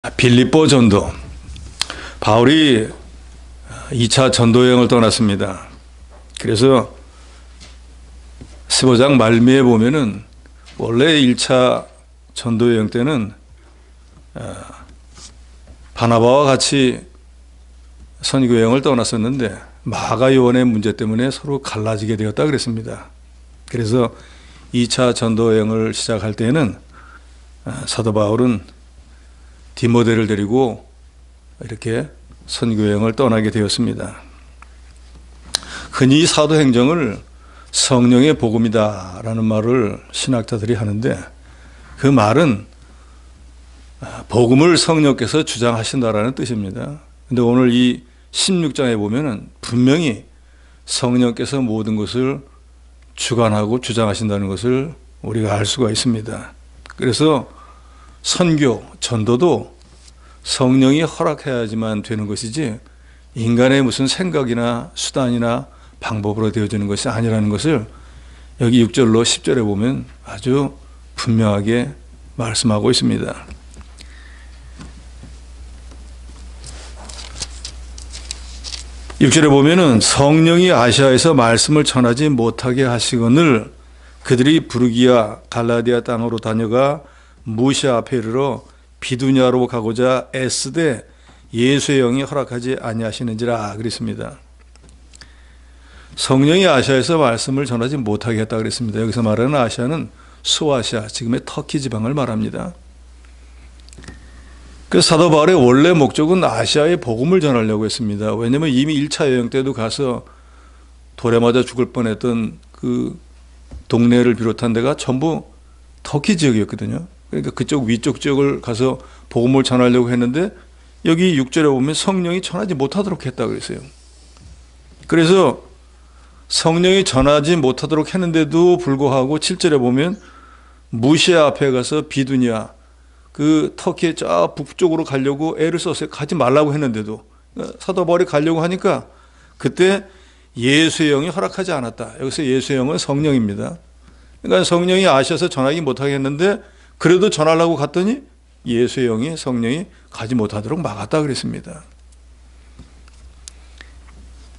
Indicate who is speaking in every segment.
Speaker 1: 빌립보 전도. 바울이 2차 전도 여행을 떠났습니다. 그래서 15장 말미에 보면은 원래 1차 전도 여행 때는 바나바와 같이 선교 여행을 떠났었는데 마가 요한의 문제 때문에 서로 갈라지게 되었다 그랬습니다. 그래서 2차 전도 여행을 시작할 때에는 사도 바울은 디모데를 데리고 이렇게 선교 여행을 떠나게 되었습니다. 흔히 사도행정을 성령의 복음이다라는 말을 신학자들이 하는데, 그 말은 복음을 성령께서 주장하신다라는 뜻입니다. 근데 오늘 이 16장에 보면은 분명히 성령께서 모든 것을 주관하고 주장하신다는 것을 우리가 알 수가 있습니다. 그래서 선교, 전도도 성령이 허락해야지만 되는 것이지 인간의 무슨 생각이나 수단이나 방법으로 되어지는 것이 아니라는 것을 여기 6절로 10절에 보면 아주 분명하게 말씀하고 있습니다. 6절에 보면은 성령이 아시아에서 말씀을 전하지 못하게 하시거늘 그들이 부르기아 갈라디아 땅으로 다녀가 무시아 앞에 이르러 비두냐로 가고자 애쓰되 예수의 영이 허락하지 아니하시는지라 그랬습니다. 성령이 아시아에서 말씀을 전하지 못하게 했다 그랬습니다. 여기서 말하는 아시아는 소아시아, 지금의 터키 지방을 말합니다. 그래서 사도 바울의 원래 목적은 아시아에 복음을 전하려고 했습니다. 왜냐하면 이미 1차 여행 때도 가서 돌에 맞아 죽을 뻔했던 그 동네를 비롯한 데가 전부 터키 지역이었거든요. 그러니까 그쪽 위쪽 지역을 가서 복음을 전하려고 했는데 여기 6절에 보면 성령이 전하지 못하도록 했다 그랬어요. 그래서 성령이 전하지 못하도록 했는데도 불구하고 7절에 보면 무시아 앞에 가서 비두냐, 그 터키의 저 북쪽으로 가려고 애를 썼어요. 가지 말라고 했는데도 사도 바울이 가려고 하니까 그때 예수의 영이 허락하지 않았다. 여기서 예수의 영은 성령입니다. 그러니까 성령이 아시아에서 전하기 못하게 했는데 그래도 전하려고 갔더니 예수의 영이, 성령이 가지 못하도록 막았다 그랬습니다.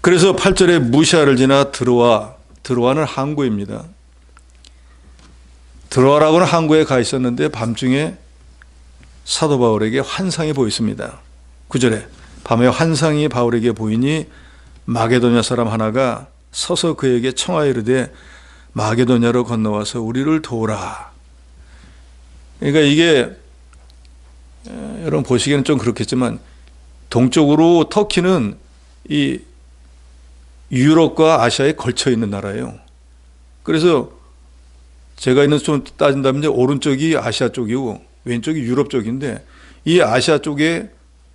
Speaker 1: 그래서 8절에 무시아를 지나 드로아는 항구입니다. 드로아라고는 항구에 가 있었는데 밤중에 사도 바울에게 환상이 보였습니다. 9절에 밤에 환상이 바울에게 보이니 마게도냐 사람 하나가 서서 그에게 청하여 이르되 마게도냐로 건너와서 우리를 도우라. 그러니까 이게 여러분 보시기에는 좀 그렇겠지만 동쪽으로 터키는 이 유럽과 아시아에 걸쳐 있는 나라예요. 그래서 제가 있는 좀 따진다면 이제 오른쪽이 아시아 쪽이고 왼쪽이 유럽 쪽인데 이 아시아 쪽에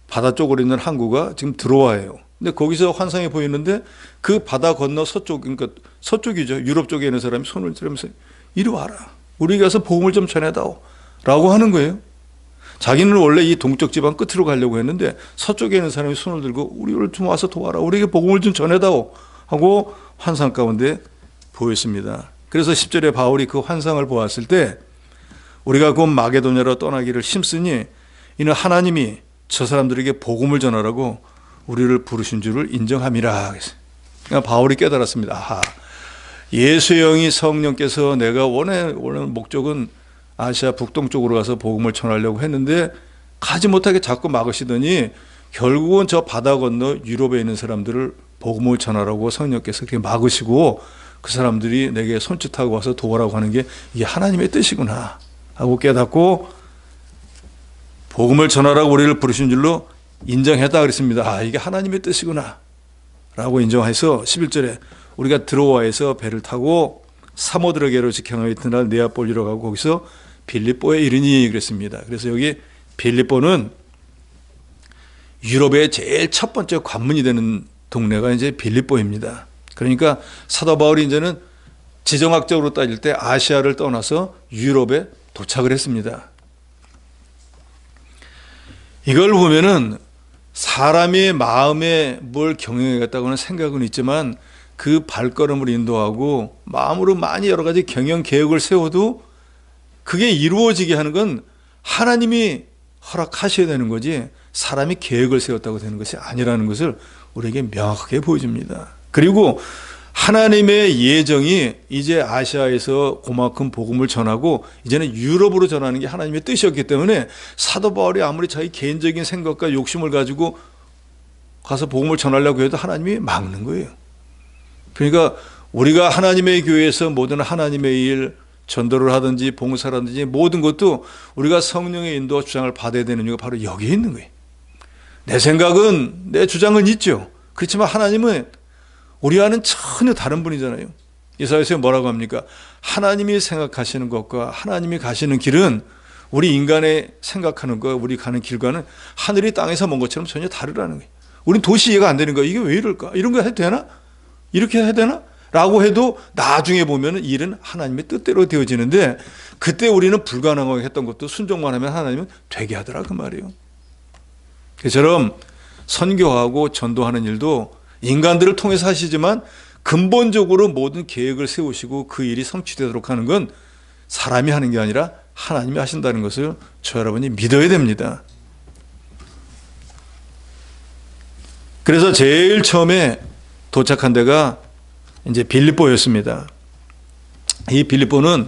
Speaker 1: 바다 쪽으로 있는 항구가 지금 드로아예요. 근데 거기서 환상이 보이는데 그 바다 건너 서쪽, 그러니까 서쪽이죠. 유럽 쪽에 있는 사람이 손을 들면서 이리 와라. 우리 가서 복음을 좀 전해다오. 라고 하는 거예요. 자기는 원래 이 동쪽 지방 끝으로 가려고 했는데 서쪽에 있는 사람이 손을 들고 우리를 좀 와서 도와라. 우리에게 복음을 좀 전해다오. 하고 환상 가운데 보였습니다. 그래서 10절에 바울이 그 환상을 보았을 때 우리가 곧 마게도냐로 떠나기를 힘쓰니 이는 하나님이 저 사람들에게 복음을 전하라고 우리를 부르신 줄을 인정함이라. 그러니까 바울이 깨달았습니다. 아하, 예수의 영이 성령께서 내가 원하는 목적은 아시아 북동쪽으로 가서 복음을 전하려고 했는데 가지 못하게 자꾸 막으시더니 결국은 저 바다 건너 유럽에 있는 사람들을 복음을 전하라고 성령께서 그렇게 막으시고 그 사람들이 내게 손짓하고 와서 도우라고 하는 게 이게 하나님의 뜻이구나 하고 깨닫고 복음을 전하라고 우리를 부르신 줄로 인정했다 그랬습니다. 아, 이게 하나님의 뜻이구나 라고 인정해서 11절에 우리가 드로아에서 배를 타고 사모드라게로 직행하여 이튿날 네아폴리로 가고 거기서 빌립보에 이르니 그랬습니다. 그래서 여기 빌립보는 유럽의 제일 첫 번째 관문이 되는 동네가 이제 빌립보입니다. 그러니까 사도 바울이 이제는 지정학적으로 따질 때 아시아를 떠나서 유럽에 도착을 했습니다. 이걸 보면은 사람의 마음에 뭘 경영하겠다고는 생각은 있지만 그 발걸음을 인도하고 마음으로 많이 여러 가지 경영 계획을 세워도 그게 이루어지게 하는 건 하나님이 허락하셔야 되는 거지 사람이 계획을 세웠다고 되는 것이 아니라는 것을 우리에게 명확하게 보여줍니다. 그리고 하나님의 예정이 이제 아시아에서 그만큼 복음을 전하고 이제는 유럽으로 전하는 게 하나님의 뜻이었기 때문에 사도 바울이 아무리 자기 개인적인 생각과 욕심을 가지고 가서 복음을 전하려고 해도 하나님이 막는 거예요. 그러니까 우리가 하나님의 교회에서 모든 하나님의 일, 전도를 하든지 봉사를 하든지 모든 것도 우리가 성령의 인도와 주장을 받아야 되는 이유가 바로 여기에 있는 거예요. 내 생각은, 내 주장은 있죠. 그렇지만 하나님은 우리와는 전혀 다른 분이잖아요. 이사야서에 뭐라고 합니까? 하나님이 생각하시는 것과 하나님이 가시는 길은 우리 인간의 생각하는 것, 우리 가는 길과는 하늘이 땅에서 먼 것처럼 전혀 다르다는 거예요. 우린 도저히 이해가 안 되는 거예요. 이게 왜 이럴까? 이런 거 해도 되나? 이렇게 해야 되나? 라고 해도 나중에 보면 일은 하나님의 뜻대로 되어지는데 그때 우리는 불가능하게 했던 것도 순종만 하면 하나님은 되게 하더라 그 말이에요. 그처럼 선교하고 전도하는 일도 인간들을 통해서 하시지만 근본적으로 모든 계획을 세우시고 그 일이 성취되도록 하는 건 사람이 하는 게 아니라 하나님이 하신다는 것을 저 여러분이 믿어야 됩니다. 그래서 제일 처음에 도착한 데가 이제 빌립보였습니다. 이 빌립보는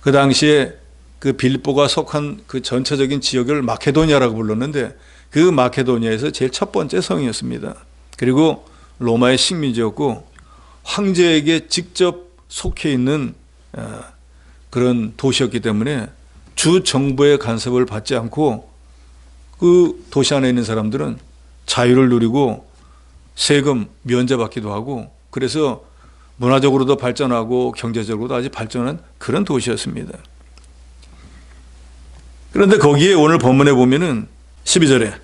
Speaker 1: 그 당시에 그 빌립보가 속한 그 전체적인 지역을 마케도니아라고 불렀는데 그 마케도니아에서 제일 첫 번째 성이었습니다. 그리고 로마의 식민지였고 황제에게 직접 속해 있는 그런 도시였기 때문에 주 정부의 간섭을 받지 않고 그 도시 안에 있는 사람들은 자유를 누리고 세금 면제받기도 하고 그래서 문화적으로도 발전하고 경제적으로도 아주 발전한 그런 도시였습니다. 그런데 거기에 오늘 본문에 보면은 12절에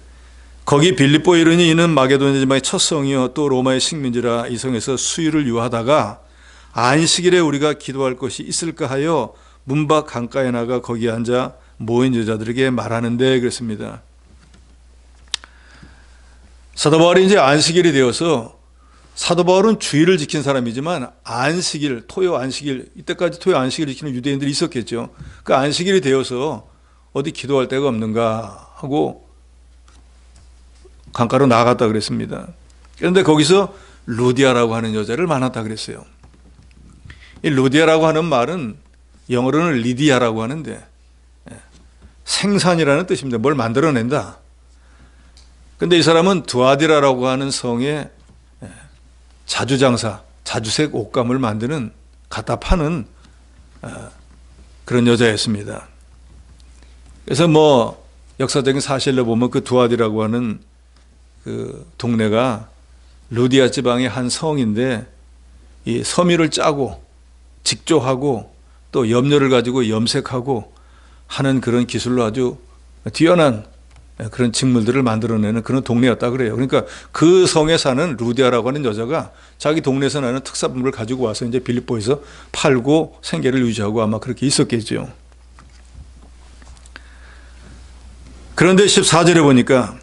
Speaker 1: 거기 빌립보에 이르니 이는 마게도냐 지방의 첫 성이요 또 로마의 식민지라 이 성에서 수유를 유하다가 안식일에 우리가 기도할 것이 있을까 하여 문 밖 강가에 나가 거기 앉아 모인 여자들에게 말하는데 그랬습니다. 사도 바울이 이제 안식일이 되어서 사도 바울은 주일을 지킨 사람이지만 안식일, 토요 안식일, 이때까지 토요 안식일을 지키는 유대인들이 있었겠죠. 그 안식일이 되어서 어디 기도할 데가 없는가 하고 강가로 나갔다 그랬습니다. 그런데 거기서 루디아라고 하는 여자를 만났다 그랬어요. 이 루디아라고 하는 말은 영어로는 리디아라고 하는데 생산이라는 뜻입니다. 뭘 만들어낸다. 근데 이 사람은 두아디라라고 하는 성의 자주장사, 자주색 옷감을 만드는, 갖다 파는 그런 여자였습니다. 그래서 뭐 역사적인 사실로 보면 그 두아디라고 하는 그 동네가 루디아 지방의 한 성인데 이 섬유를 짜고 직조하고 또 염료를 가지고 염색하고 하는 그런 기술로 아주 뛰어난 그런 직물들을 만들어내는 그런 동네였다 그래요. 그러니까 그 성에 사는 루디아라고 하는 여자가 자기 동네에서 나는 특산물을 가지고 와서 이제 빌립보에서 팔고 생계를 유지하고 아마 그렇게 있었겠죠. 그런데 14절에 보니까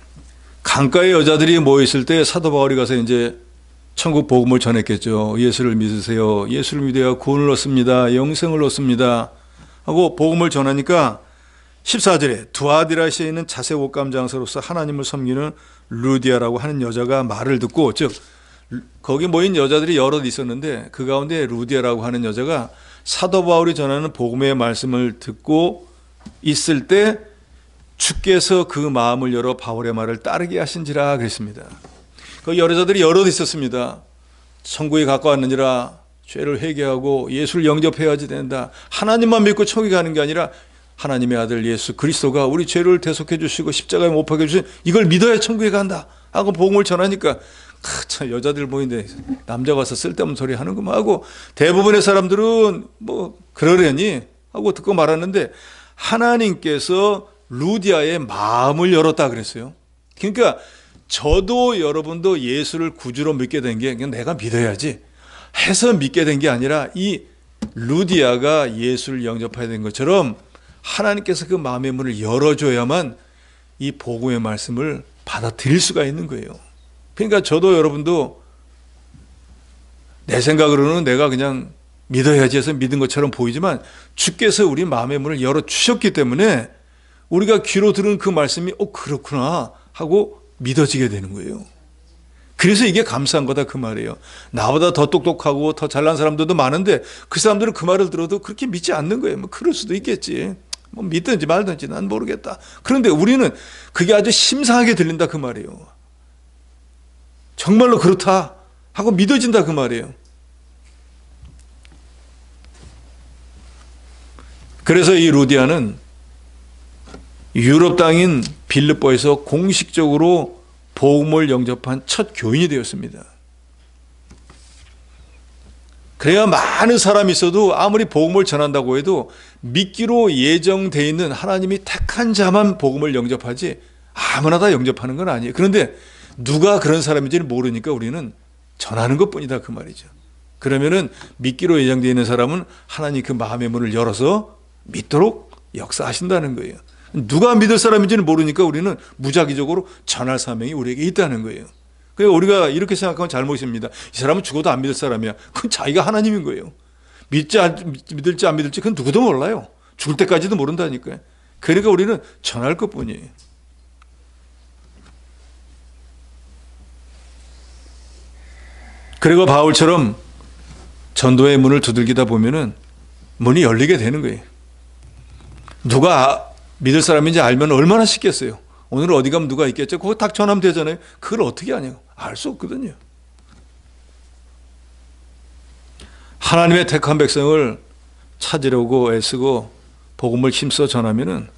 Speaker 1: 강가에 여자들이 모여 있을 때 사도 바울이 가서 이제 천국 복음을 전했겠죠. 예수를 믿으세요. 예수를 믿어야 구원을 얻습니다. 영생을 얻습니다. 하고 복음을 전하니까 14절에 두아디라시에 있는 자색 옷감 장사로서 하나님을 섬기는 루디아라고 하는 여자가 말을 듣고, 즉 거기 모인 여자들이 여럿 있었는데 그 가운데 루디아라고 하는 여자가 사도 바울이 전하는 복음의 말씀을 듣고 있을 때 주께서 그 마음을 열어 바울의 말을 따르게 하신지라 그랬습니다. 그 여자들이 여럿 있었습니다. 천국에 가까웠느니라 죄를 회개하고 예수를 영접해야지 된다. 하나님만 믿고 천국에 가는 게 아니라 하나님의 아들 예수 그리스도가 우리 죄를 대속해 주시고 십자가에 못 박혀 주신 이걸 믿어야 천국에 간다 하고 복음을 전하니까 참 여자들 모인데 남자가 와서 쓸데없는 소리 하는구만 하고 대부분의 사람들은 뭐 그러려니 하고 듣고 말았는데 하나님께서 루디아의 마음을 열었다 그랬어요. 그러니까 저도 여러분도 예수를 구주로 믿게 된 게 그냥 내가 믿어야지 해서 믿게 된 게 아니라 이 루디아가 예수를 영접해야 된 것처럼 하나님께서 그 마음의 문을 열어줘야만 이 복음의 말씀을 받아들일 수가 있는 거예요. 그러니까 저도 여러분도 내 생각으로는 내가 그냥 믿어야지 해서 믿은 것처럼 보이지만 주께서 우리 마음의 문을 열어주셨기 때문에 우리가 귀로 들은 그 말씀이 그렇구나 하고 믿어지게 되는 거예요. 그래서 이게 감사한 거다 그 말이에요. 나보다 더 똑똑하고 더 잘난 사람들도 많은데 그 사람들은 그 말을 들어도 그렇게 믿지 않는 거예요. 뭐 그럴 수도 있겠지. 뭐 믿든지 말든지 난 모르겠다. 그런데 우리는 그게 아주 심상하게 들린다 그 말이에요. 정말로 그렇다 하고 믿어진다 그 말이에요. 그래서 이 루디아는 유럽 땅인 빌립보에서 공식적으로 복음을 영접한 첫 교인이 되었습니다. 그래야 많은 사람이 있어도 아무리 복음을 전한다고 해도 믿기로 예정되어 있는 하나님이 택한 자만 복음을 영접하지 아무나 다 영접하는 건 아니에요. 그런데 누가 그런 사람인지를 모르니까 우리는 전하는 것뿐이다 그 말이죠. 그러면은 믿기로 예정되어 있는 사람은 하나님 그 마음의 문을 열어서 믿도록 역사하신다는 거예요. 누가 믿을 사람인지는 모르니까 우리는 무작위적으로 전할 사명이 우리에게 있다는 거예요. 그러니까 우리가 이렇게 생각하면 잘못입니다. 이 사람은 죽어도 안 믿을 사람이야. 그건 자기가 하나님인 거예요. 믿을지 안 믿을지 그건 누구도 몰라요. 죽을 때까지도 모른다니까요. 그러니까 우리는 전할 것뿐이에요. 그리고 바울처럼 전도의 문을 두들기다 보면은 문이 열리게 되는 거예요. 누가 믿을 사람인지 알면 얼마나 쉽겠어요. 오늘 어디 가면 누가 있겠죠? 그거 딱 전하면 되잖아요. 그걸 어떻게 하냐고. 알 수 없거든요. 하나님의 택한 백성을 찾으려고 애쓰고 복음을 힘써 전하면은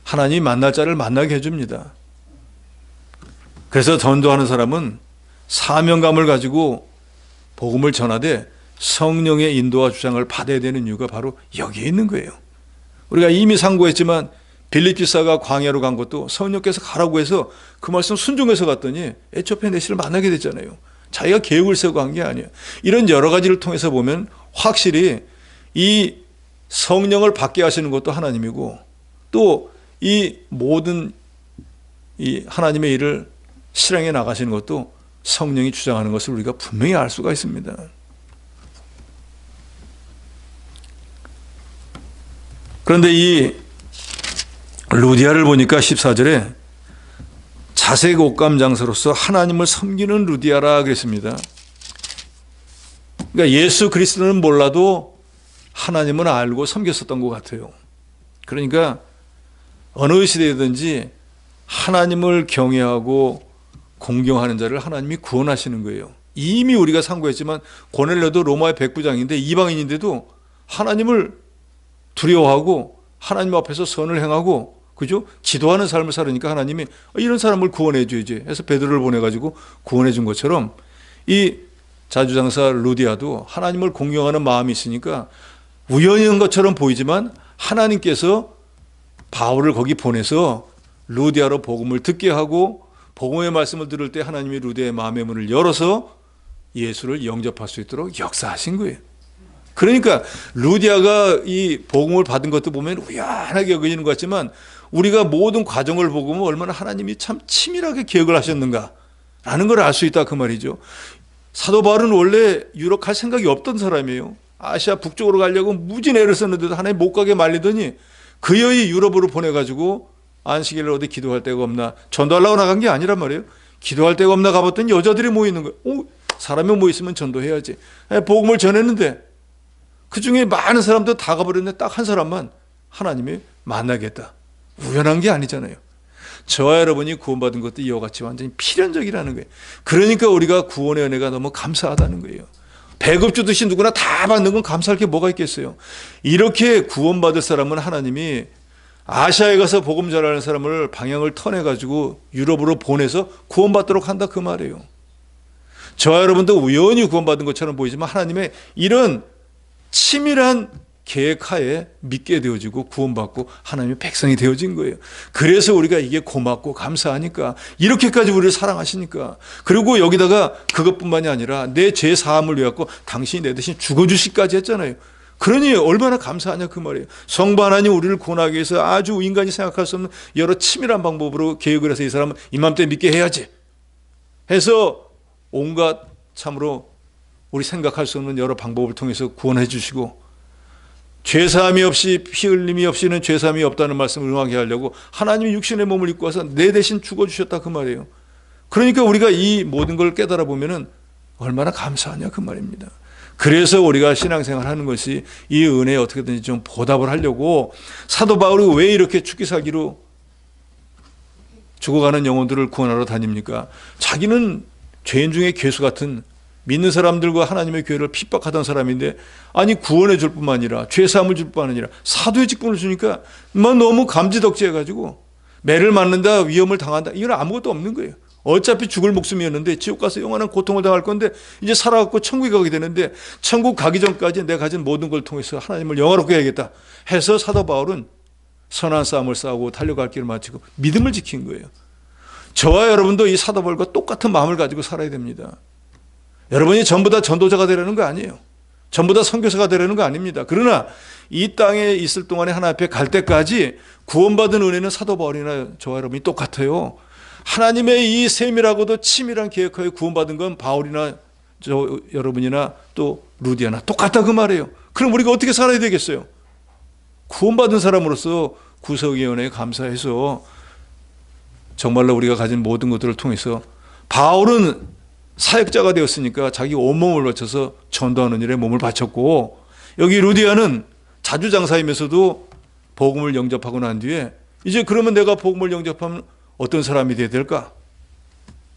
Speaker 1: 하나님이 만날 자를 만나게 해줍니다. 그래서 전도하는 사람은 사명감을 가지고 복음을 전하되 성령의 인도와 주장을 받아야 되는 이유가 바로 여기에 있는 거예요. 우리가 이미 상고했지만 빌립지사가 광야로 간 것도 성령께서 가라고 해서 그 말씀 순종해서 갔더니 에티오피아 내시를 만나게 됐잖아요. 자기가 계획을 세우고 간 게 아니에요. 이런 여러 가지를 통해서 보면 확실히 이 성령을 받게 하시는 것도 하나님이고 또 이 모든 이 하나님의 일을 실행해 나가시는 것도 성령이 주장하는 것을 우리가 분명히 알 수가 있습니다. 그런데 이 루디아를 보니까 14절에 자색 옷감 장사로서 하나님을 섬기는 루디아라 그랬습니다. 그러니까 예수 그리스도는 몰라도 하나님은 알고 섬겼었던 것 같아요. 그러니까 어느 시대든지 하나님을 경외하고 공경하는 자를 하나님이 구원하시는 거예요. 이미 우리가 상고했지만 고넬료도 로마의 백부장인데 이방인인데도 하나님을 두려워하고 하나님 앞에서 선을 행하고 그죠? 기도하는 삶을 살으니까 하나님이 이런 사람을 구원해 줘야지 해서 베드로를 보내가지고 구원해 준 것처럼 이 자주장사 루디아도 하나님을 공경하는 마음이 있으니까 우연인 것처럼 보이지만 하나님께서 바울을 거기 보내서 루디아로 복음을 듣게 하고 복음의 말씀을 들을 때 하나님이 루디아의 마음의 문을 열어서 예수를 영접할 수 있도록 역사하신 거예요. 그러니까 루디아가 이 복음을 받은 것도 보면 우연하게 여겨지는 것 같지만 우리가 모든 과정을 보고 보면 얼마나 하나님이 참 치밀하게 계획을 하셨는가라는 걸 알 수 있다 그 말이죠. 사도 바울은 원래 유럽 갈 생각이 없던 사람이에요. 아시아 북쪽으로 가려고 무진 애를 썼는데도 하나님 못 가게 말리더니 그 여이 유럽으로 보내가지고 안식일을 어디 기도할 데가 없나 전도하려고 나간 게 아니란 말이에요. 기도할 데가 없나 가봤더니 여자들이 모이는 거예요. 사람이 모였으면 전도해야지. 복음을 전했는데 그 중에 많은 사람들 다 가버렸는데 딱 한 사람만 하나님이 만나겠다. 우연한 게 아니잖아요. 저와 여러분이 구원받은 것도 이와 같이 완전히 필연적이라는 거예요. 그러니까 우리가 구원의 은혜가 너무 감사하다는 거예요. 배급 주듯이 누구나 다 받는 건 감사할 게 뭐가 있겠어요. 이렇게 구원받을 사람은 하나님이 아시아에 가서 복음 전하는 사람을 방향을 터내가지고 유럽으로 보내서 구원받도록 한다 그 말이에요. 저와 여러분도 우연히 구원받은 것처럼 보이지만 하나님의 이런 치밀한 계획하에 믿게 되어지고 구원받고 하나님의 백성이 되어진 거예요. 그래서 우리가 이게 고맙고 감사하니까 이렇게까지 우리를 사랑하시니까 그리고 여기다가 그것뿐만이 아니라 내 죄 사함을 위하고 당신이 내 대신 죽어주시기까지 했잖아요. 그러니 얼마나 감사하냐 그 말이에요. 성부 하나님 우리를 구원하기 위해서 아주 인간이 생각할 수 없는 여러 치밀한 방법으로 계획을 해서 이 사람은 이맘때 믿게 해야지 해서 온갖 참으로 우리 생각할 수 없는 여러 방법을 통해서 구원해 주시고 죄사함이 없이 피 흘림이 없이는 죄사함이 없다는 말씀을 응하게 하려고 하나님이 육신의 몸을 입고 와서 내 대신 죽어주셨다 그 말이에요. 그러니까 우리가 이 모든 걸 깨달아 보면은 얼마나 감사하냐 그 말입니다. 그래서 우리가 신앙생활 하는 것이 이 은혜에 어떻게든지 좀 보답을 하려고 사도 바울이 왜 이렇게 죽기 살기로 죽어가는 영혼들을 구원하러 다닙니까? 자기는 죄인 중에 괴수 같은 믿는 사람들과 하나님의 교회를 핍박하던 사람인데 아니 구원해 줄 뿐만 아니라 죄사함을 줄 뿐만 아니라 사도의 직분을 주니까 너무 감지덕지해가지고 매를 맞는다 위험을 당한다 이건 아무것도 없는 거예요. 어차피 죽을 목숨이었는데 지옥 가서 영원한 고통을 당할 건데 이제 살아갖고 천국에 가게 되는데 천국 가기 전까지 내가 가진 모든 걸 통해서 하나님을 영화롭게 해야겠다 해서 사도 바울은 선한 싸움을 싸우고 달려갈 길을 마치고 믿음을 지킨 거예요. 저와 여러분도 이 사도 바울과 똑같은 마음을 가지고 살아야 됩니다. 여러분이 전부 다 전도자가 되려는 거 아니에요. 전부 다 선교사가 되려는 거 아닙니다. 그러나 이 땅에 있을 동안에 하나님 앞에 갈 때까지 구원받은 은혜는 사도 바울이나 저와 여러분이 똑같아요. 하나님의 이 세밀하고도 치밀한 계획하에 구원받은 건 바울이나 여러분이나 또 루디아나 똑같다 그 말이에요. 그럼 우리가 어떻게 살아야 되겠어요? 구원받은 사람으로서 구속의 은혜에 감사해서 정말로 우리가 가진 모든 것들을 통해서 바울은 사역자가 되었으니까 자기 온몸을 바쳐서 전도하는 일에 몸을 바쳤고 여기 루디아는 자주장사이면서도 복음을 영접하고 난 뒤에 이제 그러면 내가 복음을 영접하면 어떤 사람이 되어야 될까?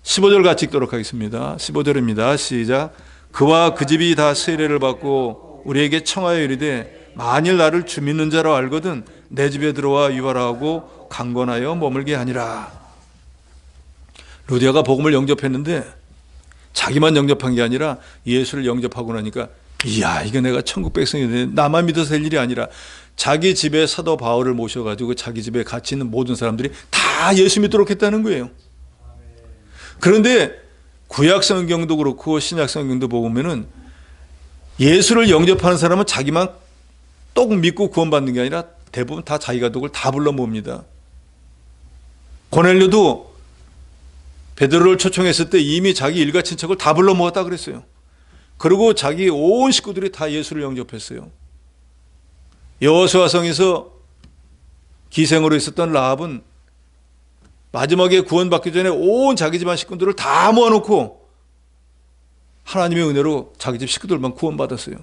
Speaker 1: 15절 같이 읽도록 하겠습니다. 15절입니다. 시작. 그와 그 집이 다 세례를 받고 우리에게 청하여 이르되 만일 나를 주 믿는 자로 알거든 내 집에 들어와 유발하고 강권하여 머물게 하니라. 루디아가 복음을 영접했는데 자기만 영접한 게 아니라 예수를 영접하고 나니까 이야 이거 내가 천국 백성이 되네. 나만 믿어서 될 일이 아니라 자기 집에 사도 바울을 모셔가지고 자기 집에 같이 있는 모든 사람들이 다 예수 믿도록 했다는 거예요. 그런데 구약 성경도 그렇고 신약 성경도 보면은 예수를 영접하는 사람은 자기만 똑 믿고 구원받는 게 아니라 대부분 다 자기 가족을 다 불러 모읍니다. 고넬료도 베드로를 초청했을 때 이미 자기 일가 친척을 다 불러 모았다 그랬어요. 그리고 자기 온 식구들이 다 예수를 영접했어요. 여호수아성에서 기생으로 있었던 라합은 마지막에 구원받기 전에 온 자기 집안 식구들을 다 모아놓고 하나님의 은혜로 자기 집 식구들만 구원받았어요.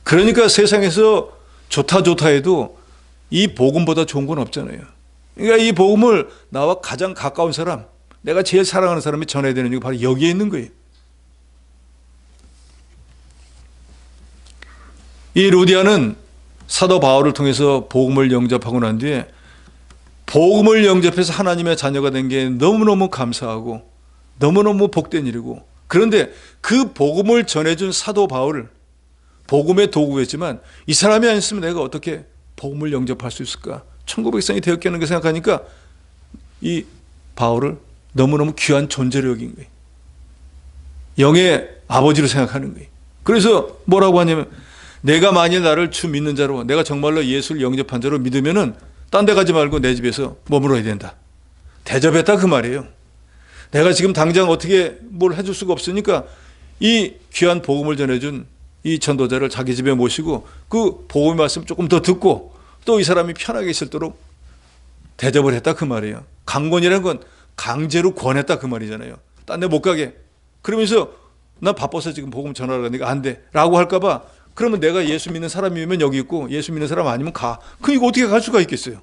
Speaker 1: 그러니까 세상에서 좋다 해도 이 복음보다 좋은 건 없잖아요. 그러니까 이 복음을 나와 가장 가까운 사람, 내가 제일 사랑하는 사람이 전해야 되는 게 바로 여기에 있는 거예요. 이 루디아는 사도 바울을 통해서 복음을 영접하고 난 뒤에 복음을 영접해서 하나님의 자녀가 된 게 너무너무 감사하고 너무너무 복된 일이고 그런데 그 복음을 전해준 사도 바울을 복음의 도구였지만 이 사람이 아니었으면 내가 어떻게 복음을 영접할 수 있을까? 천국 백성이 되었겠는 거 생각하니까 이 바울을 너무너무 귀한 존재로 여긴 거예요. 영의 아버지로 생각하는 거예요. 그래서 뭐라고 하냐면 내가 만일 나를 주 믿는 자로 내가 정말로 예수를 영접한 자로 믿으면은 딴 데 가지 말고 내 집에서 머물러야 된다. 대접했다 그 말이에요. 내가 지금 당장 어떻게 뭘 해줄 수가 없으니까 이 귀한 복음을 전해준 이 전도자를 자기 집에 모시고 그 복음의 말씀 조금 더 듣고 또 이 사람이 편하게 있을 도록 대접을 했다 그 말이에요. 강권이라는 건 강제로 권했다 그 말이잖아요. 딴 데 못 가게. 그러면서 나 바빠서 지금 복음 전하러 가니까 안 돼 라고 할까 봐 그러면 내가 예수 믿는 사람이면 여기 있고 예수 믿는 사람 아니면 가. 그 이거 어떻게 갈 수가 있겠어요.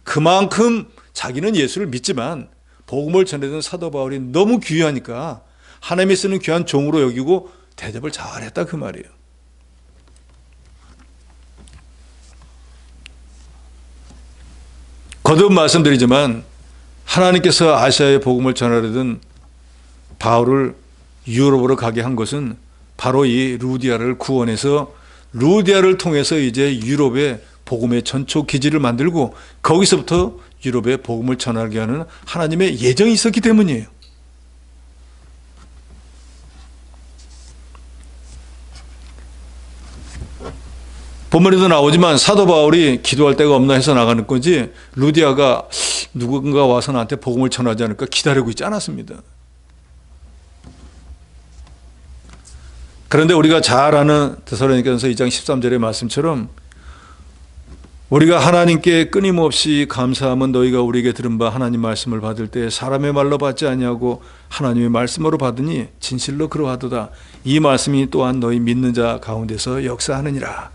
Speaker 1: 그만큼 자기는 예수를 믿지만 복음을 전해준 사도 바울이 너무 귀하니까 하나님이 쓰는 귀한 종으로 여기고 대접을 잘했다 그 말이에요. 거듭 말씀드리지만 하나님께서 아시아의 복음을 전하려던 바울을 유럽으로 가게 한 것은 바로 이 루디아를 구원해서 루디아를 통해서 이제 유럽의 복음의 전초 기지를 만들고 거기서부터 유럽의 복음을 전하게 하는 하나님의 예정이 있었기 때문이에요. 본문에도 나오지만 사도 바울이 기도할 데가 없나 해서 나가는 거지 루디아가 누군가 와서 나한테 복음을 전하지 않을까 기다리고 있지 않았습니다. 그런데 우리가 잘 아는 데살로니가전서 2장 13절의 말씀처럼 우리가 하나님께 끊임없이 감사하면 너희가 우리에게 들은 바 하나님 말씀을 받을 때 사람의 말로 받지 아니하고 하나님의 말씀으로 받으니 진실로 그러하도다. 이 말씀이 또한 너희 믿는 자 가운데서 역사하느니라.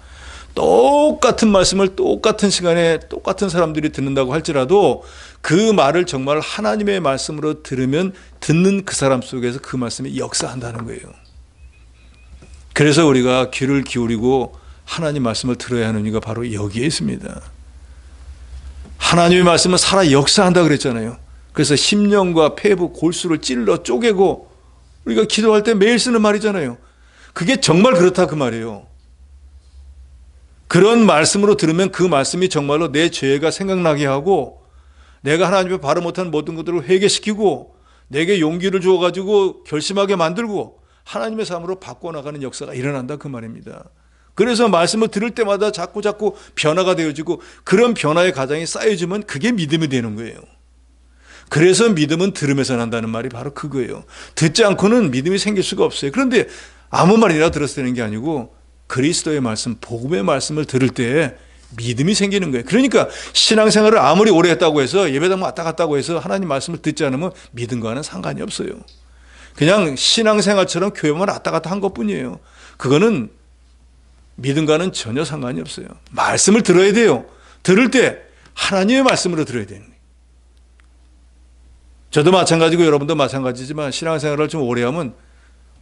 Speaker 1: 똑같은 말씀을 똑같은 시간에 똑같은 사람들이 듣는다고 할지라도 그 말을 정말 하나님의 말씀으로 들으면 듣는 그 사람 속에서 그 말씀이 역사한다는 거예요. 그래서 우리가 귀를 기울이고 하나님 말씀을 들어야 하는 이유가 바로 여기에 있습니다. 하나님의 말씀은 살아 역사한다 그랬잖아요. 그래서 심령과 폐부, 골수를 찔러 쪼개고 우리가 기도할 때 매일 쓰는 말이잖아요. 그게 정말 그렇다 그 말이에요. 그런 말씀으로 들으면 그 말씀이 정말로 내 죄가 생각나게 하고 내가 하나님 앞에 바로 못한 모든 것들을 회개시키고 내게 용기를 주어가지고 결심하게 만들고 하나님의 삶으로 바꿔나가는 역사가 일어난다 그 말입니다. 그래서 말씀을 들을 때마다 자꾸 변화가 되어지고 그런 변화의 과정이 쌓여지면 그게 믿음이 되는 거예요. 그래서 믿음은 들으면서 난다는 말이 바로 그거예요. 듣지 않고는 믿음이 생길 수가 없어요. 그런데 아무 말이나 들어서 되는 게 아니고 그리스도의 말씀, 복음의 말씀을 들을 때 믿음이 생기는 거예요. 그러니까 신앙생활을 아무리 오래 했다고 해서 예배당 왔다 갔다고 해서 하나님 말씀을 듣지 않으면 믿음과는 상관이 없어요. 그냥 신앙생활처럼 교회만 왔다 갔다 한 것뿐이에요. 그거는 믿음과는 전혀 상관이 없어요. 말씀을 들어야 돼요. 들을 때 하나님의 말씀으로 들어야 되는 거예요. 저도 마찬가지고 여러분도 마찬가지지만 신앙생활을 좀 오래 하면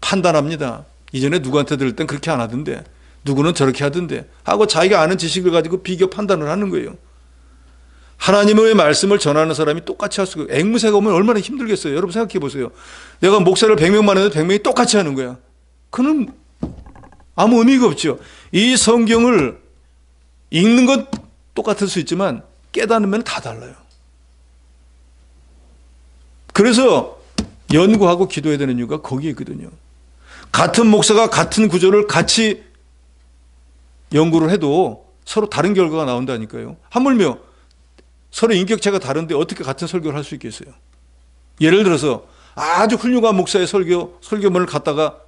Speaker 1: 판단합니다. 이전에 누구한테 들을 땐 그렇게 안 하던데 누구는 저렇게 하던데 하고 자기가 아는 지식을 가지고 비교 판단을 하는 거예요. 하나님의 말씀을 전하는 사람이 똑같이 할 수가, 앵무새가 오면 얼마나 힘들겠어요. 여러분 생각해 보세요. 내가 목사를 100명만 해도 100명이 똑같이 하는 거야. 그는 아무 의미가 없죠. 이 성경을 읽는 건 똑같을 수 있지만 깨닫으면 다 달라요. 그래서 연구하고 기도해야 되는 이유가 거기에 있거든요. 같은 목사가 같은 구절을 같이 연구를 해도 서로 다른 결과가 나온다니까요. 하물며 서로 인격체가 다른데 어떻게 같은 설교를 할 수 있겠어요? 예를 들어서 아주 훌륭한 목사의 설교문을 갖다가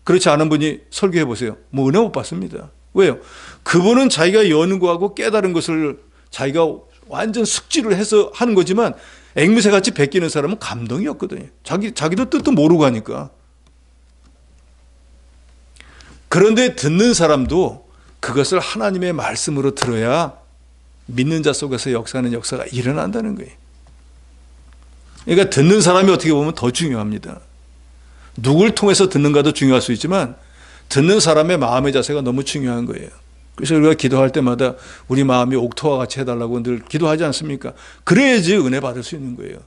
Speaker 1: 그렇지 않은 분이 설교해 보세요. 뭐 은혜 못 받습니다. 왜요? 그분은 자기가 연구하고 깨달은 것을 자기가 완전 숙지를 해서 하는 거지만 앵무새같이 베끼는 사람은 감동이 없거든요. 자기도 뜻도 모르고 하니까. 그런데 듣는 사람도 그것을 하나님의 말씀으로 들어야 믿는 자 속에서 역사하는 역사가 일어난다는 거예요. 그러니까 듣는 사람이 어떻게 보면 더 중요합니다. 누굴 통해서 듣는가도 중요할 수 있지만 듣는 사람의 마음의 자세가 너무 중요한 거예요. 그래서 우리가 기도할 때마다 우리 마음이 옥토와 같이 해달라고 늘 기도하지 않습니까? 그래야지 은혜 받을 수 있는 거예요.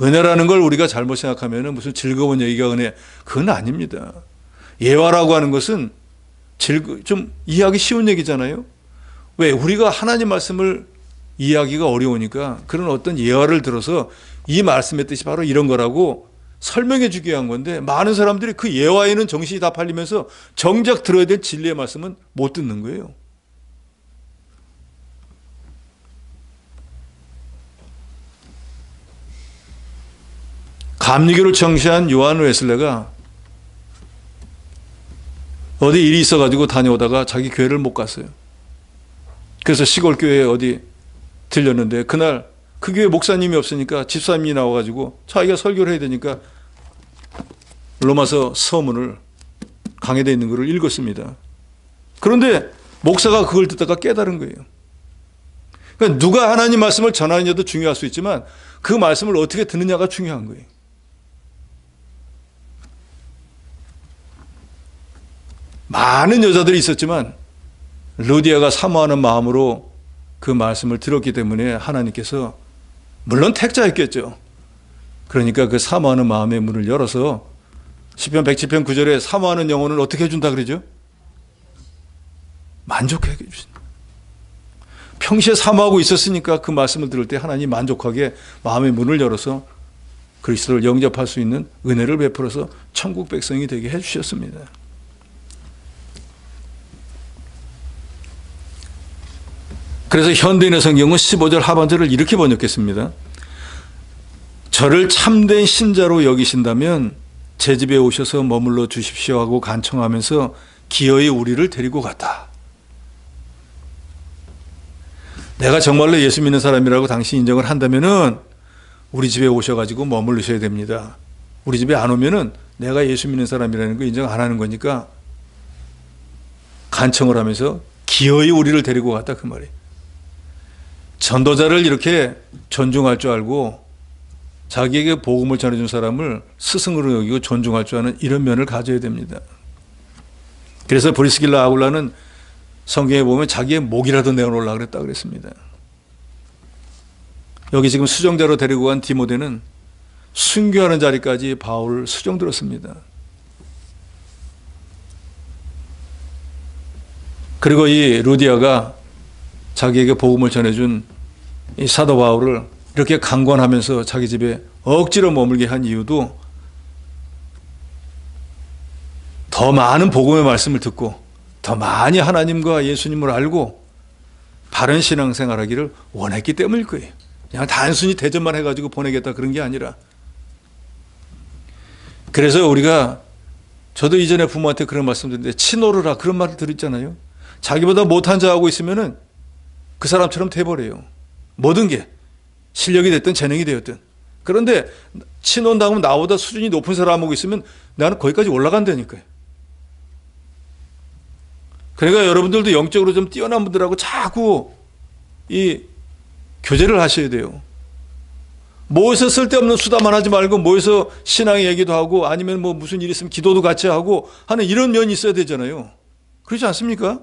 Speaker 1: 은혜라는 걸 우리가 잘못 생각하면 무슨 즐거운 얘기가 은혜, 그건 아닙니다. 예화라고 하는 것은 좀 이해하기 쉬운 얘기잖아요. 왜? 우리가 하나님 말씀을 이해하기가 어려우니까 그런 어떤 예화를 들어서 이 말씀의 뜻이 바로 이런 거라고 설명해 주기 위한 건데 많은 사람들이 그 예화에는 정신이 다 팔리면서 정작 들어야 될 진리의 말씀은 못 듣는 거예요. 감리교를 창시한 요한 웨슬레가 어디 일이 있어가지고 다녀오다가 자기 교회를 못 갔어요. 그래서 시골 교회에 어디 들렸는데 그날 그 교회 목사님이 없으니까 집사님이 나와가지고 자기가 설교를 해야 되니까 로마서 서문을 강해되어 있는 것을 읽었습니다. 그런데 목사가 그걸 듣다가 깨달은 거예요. 그러니까 누가 하나님 말씀을 전하느냐도 중요할 수 있지만 그 말씀을 어떻게 듣느냐가 중요한 거예요. 많은 여자들이 있었지만 루디아가 사모하는 마음으로 그 말씀을 들었기 때문에 하나님께서 물론 택자였겠죠. 그러니까 그 사모하는 마음의 문을 열어서 시편 107편 9절에 사모하는 영혼을 어떻게 해준다 그러죠? 만족하게 해주신다. 평시에 사모하고 있었으니까 그 말씀을 들을 때 하나님 만족하게 마음의 문을 열어서 그리스도를 영접할 수 있는 은혜를 베풀어서 천국 백성이 되게 해주셨습니다. 그래서 현대인의 성경은 15절 하반절을 이렇게 번역했습니다. 저를 참된 신자로 여기신다면 제 집에 오셔서 머물러 주십시오 하고 간청하면서 기어이 우리를 데리고 갔다. 내가 정말로 예수 믿는 사람이라고 당신이 인정을 한다면은 우리 집에 오셔가지고 머물르셔야 됩니다. 우리 집에 안 오면은 내가 예수 믿는 사람이라는 거 인정 안 하는 거니까 간청을 하면서 기어이 우리를 데리고 갔다 그 말이에요. 전도자를 이렇게 존중할 줄 알고 자기에게 복음을 전해준 사람을 스승으로 여기고 존중할 줄 아는 이런 면을 가져야 됩니다. 그래서 브리스길라 아굴라는 성경에 보면 자기의 목이라도 내어놓으려고 그랬다 그랬습니다. 여기 지금 수종자로 데리고 간 디모데는 순교하는 자리까지 바울을 수종들었습니다. 그리고 이 루디아가 자기에게 복음을 전해준 이 사도 바울을 이렇게 강권하면서 자기 집에 억지로 머물게 한 이유도 더 많은 복음의 말씀을 듣고 더 많이 하나님과 예수님을 알고 바른 신앙생활하기를 원했기 때문일 거예요. 그냥 단순히 대접만 해가지고 보내겠다 그런 게 아니라. 그래서 우리가 저도 이전에 부모한테 그런 말씀 드렸는데 치노르라 그런 말을 들었잖아요. 자기보다 못한 자하고 있으면은 그 사람처럼 돼버려요. 모든 게 실력이 됐든 재능이 되었든. 그런데 친혼당하면 나보다 수준이 높은 사람하고 있으면 나는 거기까지 올라간다니까요. 그러니까 여러분들도 영적으로 좀 뛰어난 분들하고 자꾸 이 교제를 하셔야 돼요. 모여서 쓸데없는 수다만 하지 말고 모여서 신앙 얘기도 하고 아니면 뭐 무슨 일 있으면 기도도 같이 하고 하는 이런 면이 있어야 되잖아요. 그렇지 않습니까?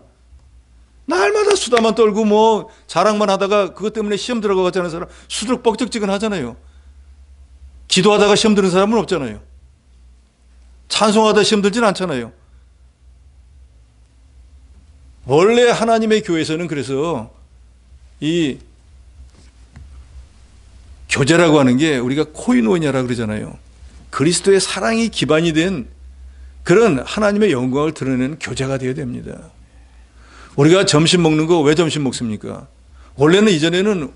Speaker 1: 날마다 수다만 떨고 뭐 자랑만 하다가 그것 때문에 시험 들어가자는 사람 수두룩 뻑적지근하잖아요. 기도하다가 시험 드는 사람은 없잖아요. 찬송하다 시험 들진 않잖아요. 원래 하나님의 교회에서는 그래서 이 교제라고 하는 게 우리가 코이노니아라고 그러잖아요. 그리스도의 사랑이 기반이 된 그런 하나님의 영광을 드러내는 교제가 되어야 됩니다. 우리가 점심 먹는 거 왜 점심 먹습니까? 원래는 이전에는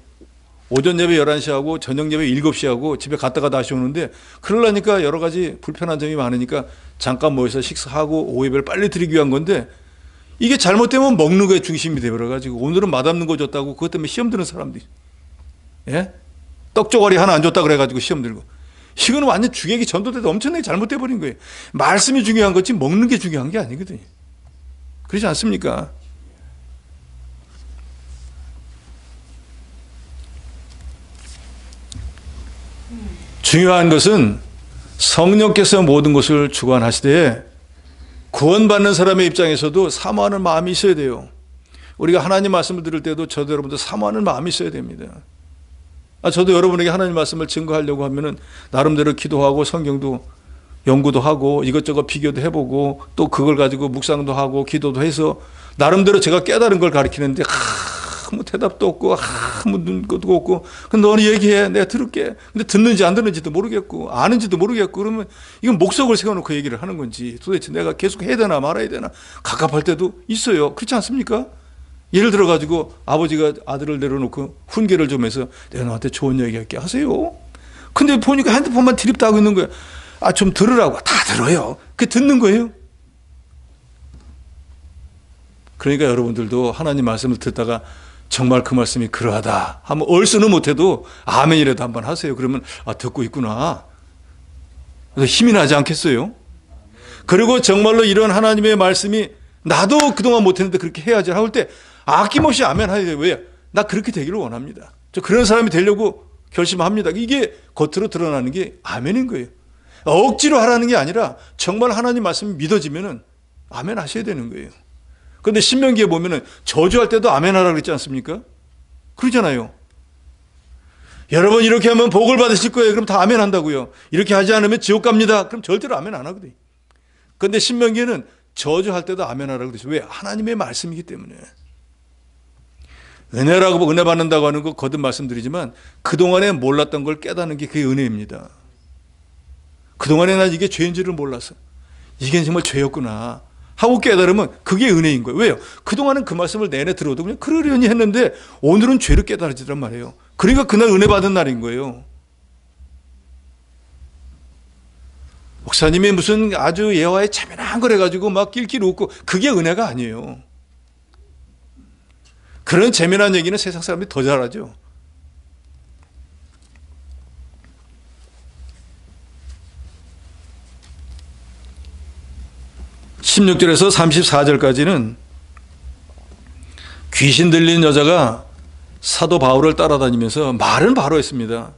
Speaker 1: 오전 예배 11시 하고 저녁 예배 7시 하고 집에 갔다가 다시 오는데 그러려니까 여러 가지 불편한 점이 많으니까 잠깐 모여서 식사하고 오후 예배를 빨리 드리기 위한 건데 이게 잘못되면 먹는 거에 중심이 되어가지고 오늘은 맛없는 거 줬다고 그것 때문에 시험 드는 사람들이 예? 떡조가리 하나 안 줬다 그래가지고 시험 들고 이거는 완전 주객이 전도돼도 엄청나게 잘못돼 버린 거예요. 말씀이 중요한 거지 먹는 게 중요한 게 아니거든요. 그렇지 않습니까? 중요한 것은 성령께서 모든 것을 주관하시되 구원받는 사람의 입장에서도 사모하는 마음이 있어야 돼요. 우리가 하나님 말씀을 들을 때도 저도 여러분도 사모하는 마음이 있어야 됩니다. 저도 여러분에게 하나님 말씀을 증거하려고 하면은 나름대로 기도하고 성경도 연구도 하고 이것저것 비교도 해보고 또 그걸 가지고 묵상도 하고 기도도 해서 나름대로 제가 깨달은 걸 가르치는데 아무 대답도 없고 아무 눈것도 없고 근데 너는 얘기해 내가 들을게. 근데 듣는지 안 듣는지도 모르겠고 아는지도 모르겠고 그러면 이건 목석을 세워놓고 얘기를 하는 건지 도대체 내가 계속 해야 되나 말아야 되나 갑갑할 때도 있어요. 그렇지 않습니까? 예를 들어가지고 아버지가 아들을 내려놓고 훈계를 좀 해서 내가 너한테 좋은 얘기 할게 하세요. 근데 보니까 핸드폰만 드립다 하고 있는 거야. 좀 들으라고. 다 들어요. 그게 듣는 거예요. 그러니까 여러분들도 하나님 말씀을 듣다가 정말 그 말씀이 그러하다 하면 얼쑤는 못해도 아멘이라도 한번 하세요. 그러면 듣고 있구나. 그래서 힘이 나지 않겠어요? 그리고 정말로 이런 하나님의 말씀이 나도 그동안 못했는데 그렇게 해야지 할 때 아낌없이 아멘 하야 돼요. 왜? 나 그렇게 되기를 원합니다. 저 그런 사람이 되려고 결심합니다. 이게 겉으로 드러나는 게 아멘인 거예요. 억지로 하라는 게 아니라 정말 하나님 말씀이 믿어지면은 아멘 하셔야 되는 거예요. 그런데 신명기에 보면은 저주할 때도 아멘 하라고 그랬지 않습니까? 그러잖아요. 여러분 이렇게 하면 복을 받으실 거예요. 그럼 다 아멘 한다고요. 이렇게 하지 않으면 지옥 갑니다. 그럼 절대로 아멘 안 하거든요. 그런데 신명기에는 저주할 때도 아멘 하라고 그랬어요. 왜? 하나님의 말씀이기 때문에. 은혜라고 은혜 받는다고 하는 거 거듭 말씀드리지만 그동안에 몰랐던 걸 깨닫는 게 그게 은혜입니다. 그동안에 난 이게 죄인 줄을 몰랐어. 이게 정말 죄였구나 하고 깨달으면 그게 은혜인 거예요. 왜요? 그동안은 그 말씀을 내내 들어도 그냥 그러려니 했는데 오늘은 죄를 깨달아지란 말이에요. 그러니까 그날 은혜 받은 날인 거예요. 목사님이 무슨 아주 예화에 참여한 걸 해가지고 막 낄낄 웃고 그게 은혜가 아니에요. 그런 재미난 얘기는 세상 사람들이 더 잘하죠. (16절에서) (34절까지는) 귀신 들린 여자가 사도 바울을 따라다니면서 말은 바로 했습니다.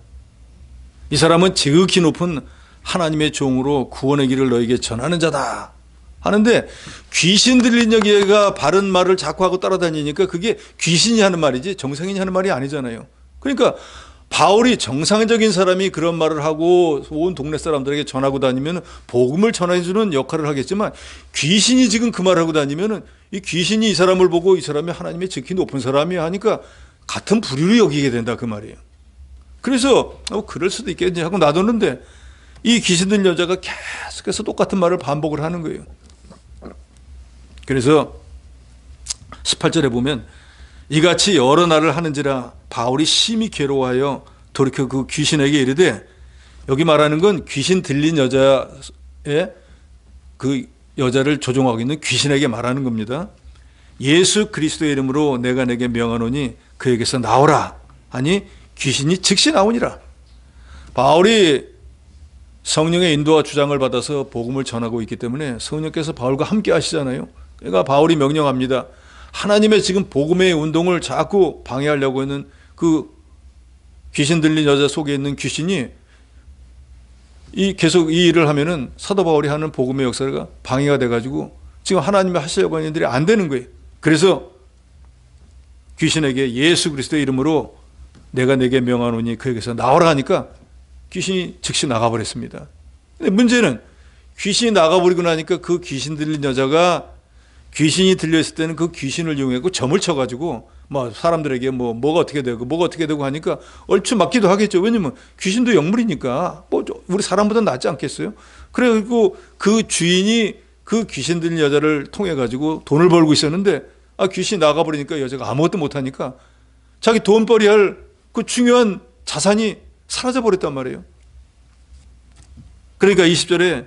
Speaker 1: 이 사람은 지극히 높은 하나님의 종으로 구원의 길을 너에게 전하는 자다 하는데, 귀신 들린 여자가 바른 말을 자꾸 하고 따라다니니까 그게 귀신이 하는 말이지 정상인이 하는 말이 아니잖아요. 그러니까 바울이 정상적인 사람이 그런 말을 하고 온 동네 사람들에게 전하고 다니면 복음을 전해주는 역할을 하겠지만, 귀신이 지금 그 말을 하고 다니면 이 귀신이 이 사람을 보고 이 사람이 하나님의 지극히 높은 사람이야 하니까 같은 부류로 여기게 된다 그 말이에요. 그래서 그럴 수도 있겠지 하고 놔뒀는데, 이 귀신 들린 여자가 계속해서 똑같은 말을 반복을 하는 거예요. 그래서 18절에 보면 이같이 여러 날을 하는지라 바울이 심히 괴로워하여 돌이켜 그 귀신에게 이르되, 여기 말하는 건 귀신 들린 여자의 그 여자를 조종하고 있는 귀신에게 말하는 겁니다. 예수 그리스도의 이름으로 내가 내게 명하노니 그에게서 나오라 하니 귀신이 즉시 나오니라. 바울이 성령의 인도와 주장을 받아서 복음을 전하고 있기 때문에 성령께서 바울과 함께 하시잖아요. 그러니까 바울이 명령합니다. 하나님의 지금 복음의 운동을 자꾸 방해하려고 하는 그 귀신 들린 여자 속에 있는 귀신이 계속 이 일을 하면은 사도 바울이 하는 복음의 역사가 방해가 돼가지고 지금 하나님이 하시려고 하는 일들이 안 되는 거예요. 그래서 귀신에게 예수 그리스도의 이름으로 내가 내게 명하노니 그에게서 나오라 하니까 귀신이 즉시 나가버렸습니다. 근데 문제는 귀신이 나가버리고 나니까 그 귀신 들린 여자가 귀신이 들려있을 때는 그 귀신을 이용해서 점을 쳐가지고 뭐 사람들에게 뭐가 어떻게 되고 하니까 얼추 맞기도 하겠죠. 왜냐면 귀신도 영물이니까 뭐 우리 사람보다 낫지 않겠어요? 그래가지고 그 주인이 그 귀신 들린 여자를 통해 가지고 돈을 벌고 있었는데, 귀신이 나가버리니까 여자가 아무것도 못하니까 자기 돈벌이 할 그 중요한 자산이 사라져 버렸단 말이에요. 그러니까 20절에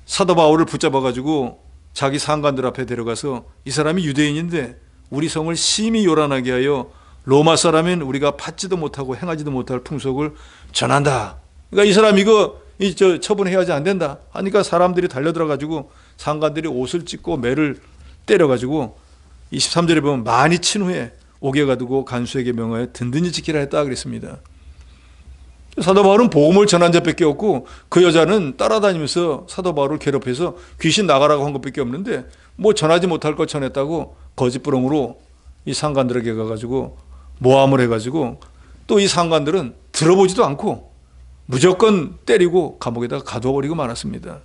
Speaker 1: 사도 바울을 붙잡아 가지고 자기 상관들 앞에 데려가서, 이 사람이 유대인인데 우리 성을 심히 요란하게 하여 로마 사람인 우리가 받지도 못하고 행하지도 못할 풍속을 전한다. 그러니까 이 사람 이거 처분해야지 안 된다 하니까 사람들이 달려들어 가지고 상관들이 옷을 찢고 매를 때려 가지고 23절에 보면 많이 친 후에 옥에 가두고 간수에게 명하여 든든히 지키라 했다 그랬습니다. 사도 바울은 복음을 전한 자밖에 없고 그 여자는 따라다니면서 사도 바울을 괴롭혀서 귀신 나가라고 한 것밖에 없는데, 뭐 전하지 못할 것 전했다고 거짓부렁으로 이 상관들에게 가가지고 모함을 해가지고 또 이 상관들은 들어보지도 않고 무조건 때리고 감옥에다가 가둬버리고 말았습니다.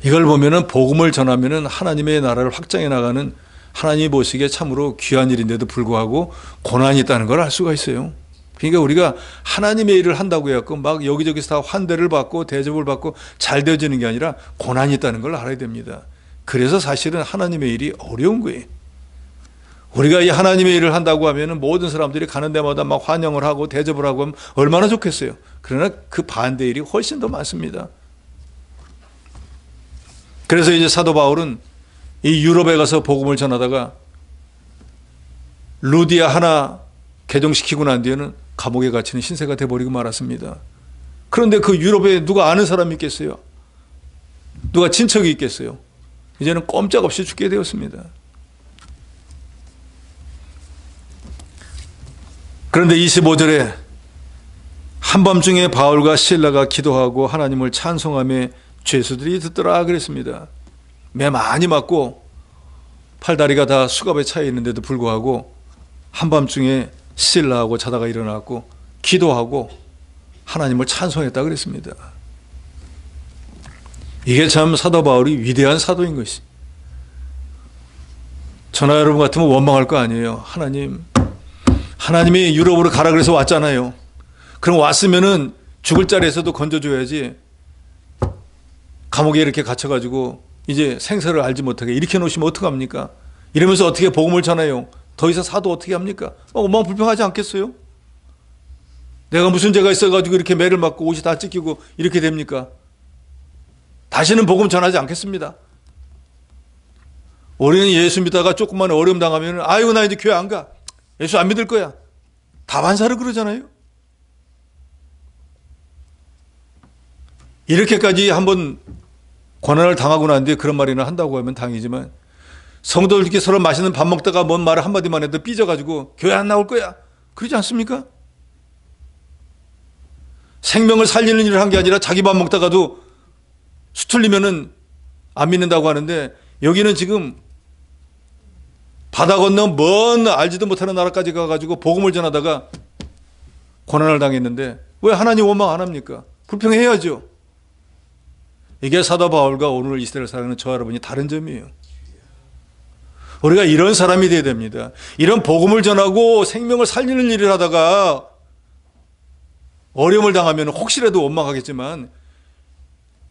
Speaker 1: 이걸 보면은 복음을 전하면은 하나님의 나라를 확장해 나가는 하나님이 보시기에 참으로 귀한 일인데도 불구하고 고난이 있다는 걸 알 수가 있어요. 그러니까 우리가 하나님의 일을 한다고 해갖고 막 여기저기서 다 환대를 받고 대접을 받고 잘 되어지는 게 아니라 고난이 있다는 걸 알아야 됩니다. 그래서 사실은 하나님의 일이 어려운 거예요. 우리가 이 하나님의 일을 한다고 하면 모든 사람들이 가는 데마다 막 환영을 하고 대접을 하고 하면 얼마나 좋겠어요. 그러나 그 반대 일이 훨씬 더 많습니다. 그래서 이제 사도 바울은 이 유럽에 가서 복음을 전하다가 루디아 하나 개종시키고 난 뒤에는 감옥에 갇히는 신세가 돼버리고 말았습니다. 그런데 그 유럽에 누가 아는 사람이 있겠어요? 누가 친척이 있겠어요? 이제는 꼼짝없이 죽게 되었습니다. 그런데 25절에 한밤중에 바울과 실라가 기도하고 하나님을 찬송하며 죄수들이 듣더라 그랬습니다. 매 많이 맞고 팔다리가 다 수갑에 차 있는데도 불구하고 한밤중에 실라하고 자다가 일어났고 기도하고 하나님을 찬송했다 그랬습니다. 이게 참 사도 바울이 위대한 사도인 것이. 저나 여러분 같으면 원망할 거 아니에요. 하나님이 유럽으로 가라 그래서 왔잖아요. 그럼 왔으면은 죽을 자리에서도 건져줘야지. 감옥에 이렇게 갇혀가지고 이제 생사를 알지 못하게 이렇게 놓으시면 어떡합니까? 이러면서 어떻게 복음을 전해요? 더 이상 사도 어떻게 합니까? 원망 불평하지 않겠어요? 내가 무슨 죄가 있어가지고 이렇게 매를 맞고 옷이 다 찢기고 이렇게 됩니까? 다시는 복음 전하지 않겠습니다. 우리는 예수 믿다가 조금만 어려움 당하면 아이고 나 이제 교회 안 가. 예수 안 믿을 거야. 다반사를 그러잖아요. 이렇게까지 한번 고난을 당하고 난 뒤에 그런 말이나 한다고 하면 당이지만 성도들끼리 서로 맛있는 밥 먹다가 뭔 말을 한마디만 해도 삐져가지고 교회 안 나올 거야. 그러지 않습니까? 생명을 살리는 일을 한 게 아니라 자기 밥 먹다가도 수틀리면은 안 믿는다고 하는데 여기는 지금 바다 건너 먼 알지도 못하는 나라까지 가가지고 복음을 전하다가 고난을 당했는데 왜 하나님 원망 안 합니까? 불평해야죠. 이게 사도 바울과 오늘 이스라엘 사랑하는 저 여러분이 다른 점이에요. 우리가 이런 사람이 되어야 됩니다. 이런 복음을 전하고 생명을 살리는 일을 하다가 어려움을 당하면 혹시라도 원망하겠지만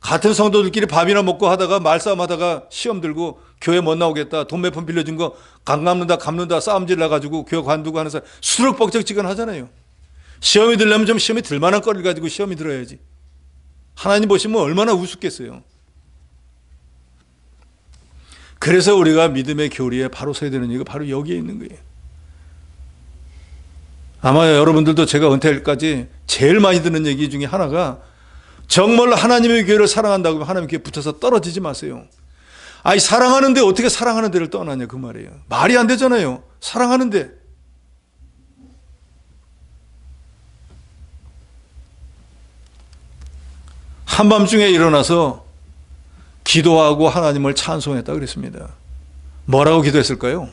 Speaker 1: 같은 성도들끼리 밥이나 먹고 하다가 말싸움하다가 시험 들고 교회 못 나오겠다, 돈 몇 푼 빌려준 거 갚는다 싸움질 나가지고 교회 관두고 하는 사람 수룩벅적지근하잖아요. 시험이 들려면 좀 시험이 들만한 거리를 가지고 시험이 들어야지. 하나님 보시면 얼마나 우습겠어요. 그래서 우리가 믿음의 교리에 바로 서야 되는 이유가 바로 여기에 있는 거예요. 아마 여러분들도 제가 은퇴할까지 제일 많이 듣는 얘기 중에 하나가 정말로 하나님의 교회를 사랑한다고 하면 하나님의 교회에 붙어서 떨어지지 마세요. 아니 사랑하는데 어떻게 사랑하는 데를 떠나냐 그 말이에요. 말이 안 되잖아요. 사랑하는데. 한밤중에 일어나서 기도하고 하나님을 찬송했다 그랬습니다. 뭐라고 기도했을까요?